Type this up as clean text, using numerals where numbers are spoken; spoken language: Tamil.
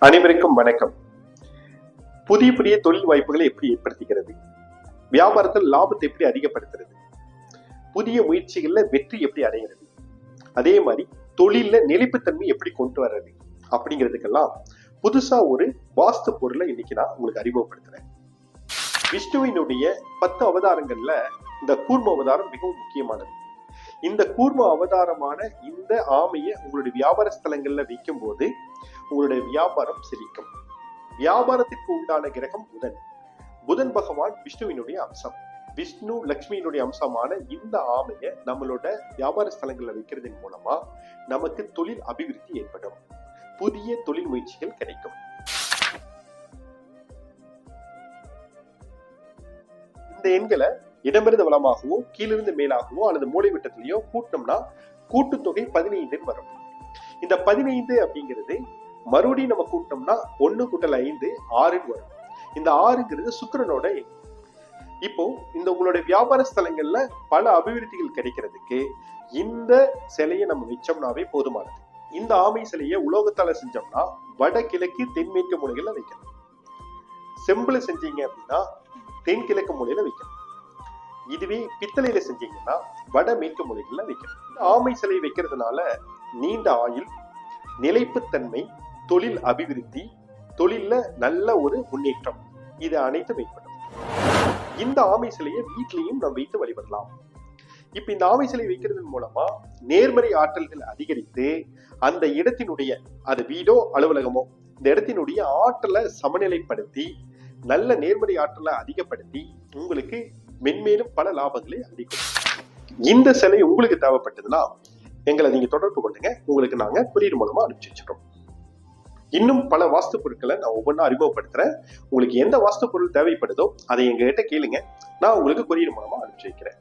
அனைவருக்கும் வணக்கம். புதிய புதிய தொழில் வாய்ப்புகளை எப்படி ஏற்படுத்திக்கிறது, வியாபாரத்தில் லாபத்தை எப்படி அதிகப்படுத்துறது, புதிய முயற்சிகள்ல வெற்றி எப்படி அடைகிறது, அதே மாதிரி தொழில நிலைப்புத்தன்மை எப்படி கொண்டு வர்றது அப்படிங்கிறதுக்கெல்லாம் புதுசா ஒரு வாஸ்து பொருளை இன்னைக்கு நான் உங்களுக்கு அறிமுகப்படுத்துறேன். விஷ்ணுவினுடைய 10 அவதாரங்கள்ல இந்த கூர்ம அவதாரம் மிகவும் முக்கியமானது. இந்த கூர்ம அவதாரமான இந்த ஆமையை உங்களுடைய வியாபார ஸ்தலங்கள்ல வைக்கும் போது உங்களுடைய வியாபாரம் செழிக்கும். வியாபாரத்திற்கு உண்டான கிரகம் புதன். புதன் பகவான் விஷ்ணுவினுடைய அம்சம். விஷ்ணு லட்சுமியினுடைய அம்சமான இந்த ஆமையை நம்மளோட வியாபார ஸ்தலங்கள்ல வைக்கிறதன் மூலமா நமக்கு தொழில் அபிவிருத்தி ஏற்படும், புதிய தொழில் முயற்சிகள் கிடைக்கும். இந்த எண்களை இடமிருந்து வளமாகவோ கீழிருந்து மேலாகவோ அல்லது மூளை விட்டத்திலேயோ கூட்டினோம்னா கூட்டுத்தொகை 15 வரும். இந்த 15 அப்படிங்கிறது மறுபடியும் நம்ம கூட்டினோம்னா 1 + 5 6 வரும். இந்த 6ங்கிறது சுக்கிரனோட எண். இப்போ இந்த உங்களுடைய வியாபார ஸ்தலங்கள்ல பல அபிவிருத்திகள் கிடைக்கிறதுக்கு இந்த சிலையை நம்ம வச்சோம்னாவே போதுமானது. இந்த ஆமை சிலையை உலோகத்தால செஞ்சோம்னா வடகிழக்கு தென்மேற்கு மூலைகள்ல வைக்கணும். செம்புல செஞ்சீங்க அப்படின்னா தென்கிழக்கு மூலையில வைக்கணும். இதுவே பித்தளையில செஞ்சீங்கன்னா வடமேற்கு மூலைகள்ல வைக்கணும். இந்த ஆமை சிலை வைக்கிறதுனால நீண்ட ஆயுள், நிலைப்புத்தன்மை, தொழில் அபிவிருத்தி, தொழில்ல நல்ல ஒரு முன்னேற்றம், இது அனைத்தும் ஏற்படும். இந்த ஆமை சிலையை வீட்லயும் நம்ம வைத்து வழிபடலாம். இப்ப இந்த ஆமை சிலை வைக்கிறதன் மூலமா நேர்மறை ஆற்றல்கள் அதிகரித்து அந்த இடத்தினுடைய, அது வீடோ அலுவலகமோ, இந்த இடத்தினுடைய ஆற்றலை சமநிலைப்படுத்தி நல்ல நேர்மறை ஆற்றலை அதிகப்படுத்தி உங்களுக்கு மென்மேலும் பல லாபங்களை அளிக்கும். இந்த சிலை உங்களுக்கு தேவைப்பட்டதுன்னா எங்களை நீங்க தொடர்பு கொள்ளுங்க. உங்களுக்கு நாங்க கொரியர் மூலமா அனுப்பிச்சு வச்சிடறோம். இன்னும் பல வாஸ்து பொருட்களை நான் ஒவ்வொன்றா அறிமுகப்படுத்துறேன். உங்களுக்கு எந்த வாஸ்து பொருள் தேவைப்படுதோ அதை எங்ககிட்ட கேளுங்க, நான் உங்களுக்கு கொரியர் மூலமா அனுப்பிச்சு வைக்கிறேன்.